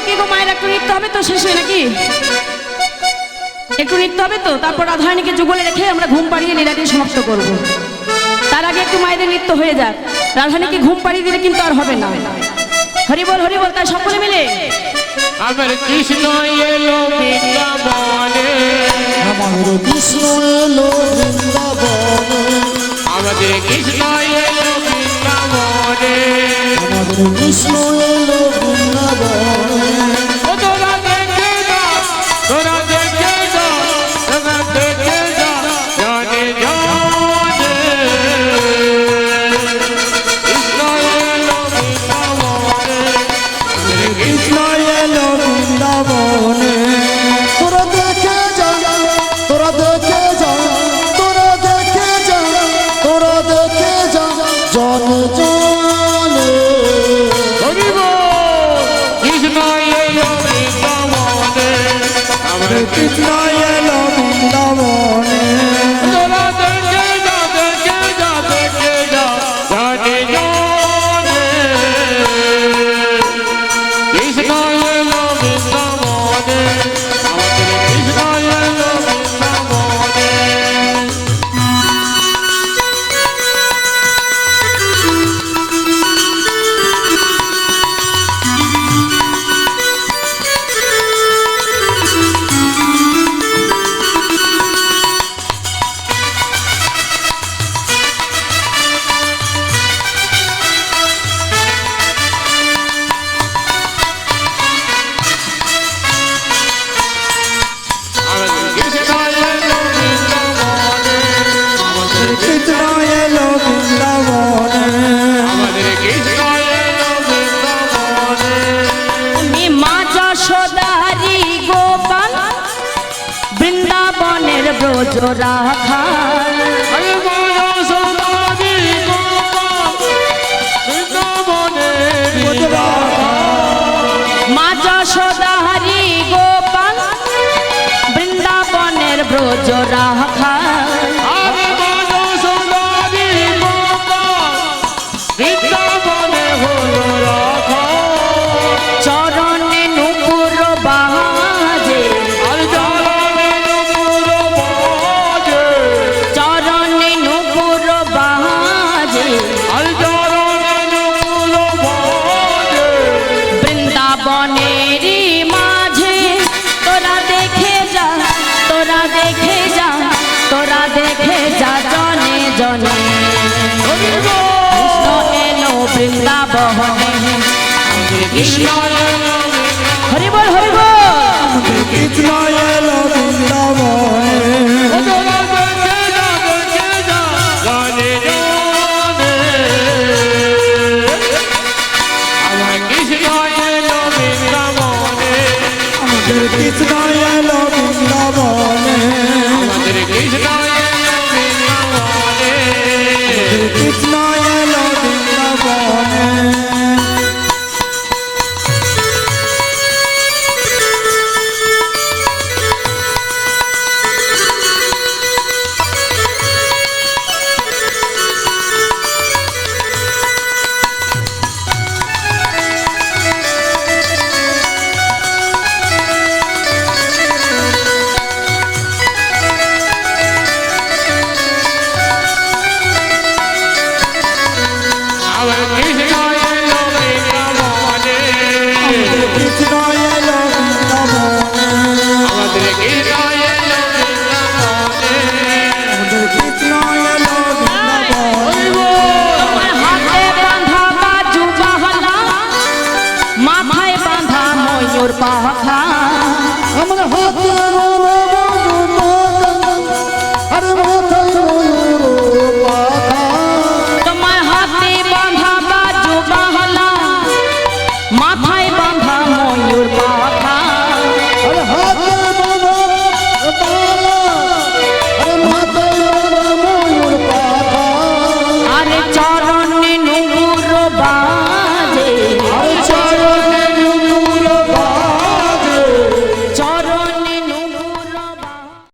কি গো মায়ের একটু নৃত্য হবে তো শেষ হয় নাকি? একটু নৃত্য হবে তো, তারপর রাধারানীকে যুগলে রেখে আমরা ঘুম পাড়িয়ে লীলাটি সমাপ্ত করব। তার আগে একটু মায়েদের নৃত্য হয়ে যাক। রাধারানীকে ঘুম পাড়িয়ে দিলে কিন্তু আর হবে না। হরি বল, তাই সকলে মিলে আমার কৃষ্ণ এলো বৃন্দাবনে, আমার কৃষ্ণ এলো বৃন্দাবনে, আমাদের কৃষ্ণ এলো বৃন্দাবনে, আমাদের কৃষ্ণ এলো বৃন্দাবনে। ও তোরা দেখে যা, তোরা দেখে যা, তোরা দেখে যা, জানে জানে কৃষ্ণ এলো বৃন্দাবনে, কৃষ্ণ এলো বৃন্দাবনে। তোরা দেখে যা, তোরা দেখে যা, তোরা দেখে যা, তোরা দেখে যা, জনে জনে। হরি বল, কৃষ্ণ এলো বৃন্দাবনে, আমার কৃষ্ণ এলো বৃন্দাবনে। তোরা দেখে যা, দেখে যা, দেখে যা, জানে জানে কৃষ্ণ এলো বৃন্দাবনে, আমাদের কৃষ্ণ এলো বৃন্দাবনে। কৃষ্ণ এলো বৃন্দাবনে। আমাদের কৃষ্ণ এলো বৃন্দাবনে, মা যশোদারি গোপাল বৃন্দাবনের ব্রজ রাখাল। আরে মায়া সদারি গোপাল বৃন্দাবনের মা যশোদারি গোপাল বৃন্দাবনের ব্রজ রাখাল। আরে মায়া সদারি গোপাল বৃন্দাবনে হলো রাখা, চরণে নুপুর বাজে, আর চরণে নুপুর বাজে, চরণে নুপুর বাজে, আর চরণে নুপুর বাজে। বৃন্দাবনেরই মাঝে তোরা দেখে যা, তোরা দেখে যা, তোরা দেখে যা, জনে জনে হরি বল, কৃষ্ণ এলো বৃন্দাবনে। কৃষ্ণ এলো হরি বল, হরি বল। কৃষ্ণ এলো বৃন্দাবনে। তোরা দেখে যা, দেখে যা, জানে জানে আমার কৃষ্ণ এলো বৃন্দাবনে, আমাদের কৃষ্ণ এলো বৃন্দাবনে। আমাদের কৃষ্ণ এলো বৃন্দাবনে, কৃষ্ণ এলো বৃন্দাবনে। আমার কৃষ্ণ এলো বৃন্দাবনে, কৃষ্ণ এলো বৃন্দাবনে। আমাদের কৃষ্ণ এলো বৃন্দাবনে। আমাদের কৃষ্ণ এলো বৃন্দাবনে। তোমার হাতে বাঁধা বাজু বাহলা, মাথায় বাঁধা ময়ূর পাখা।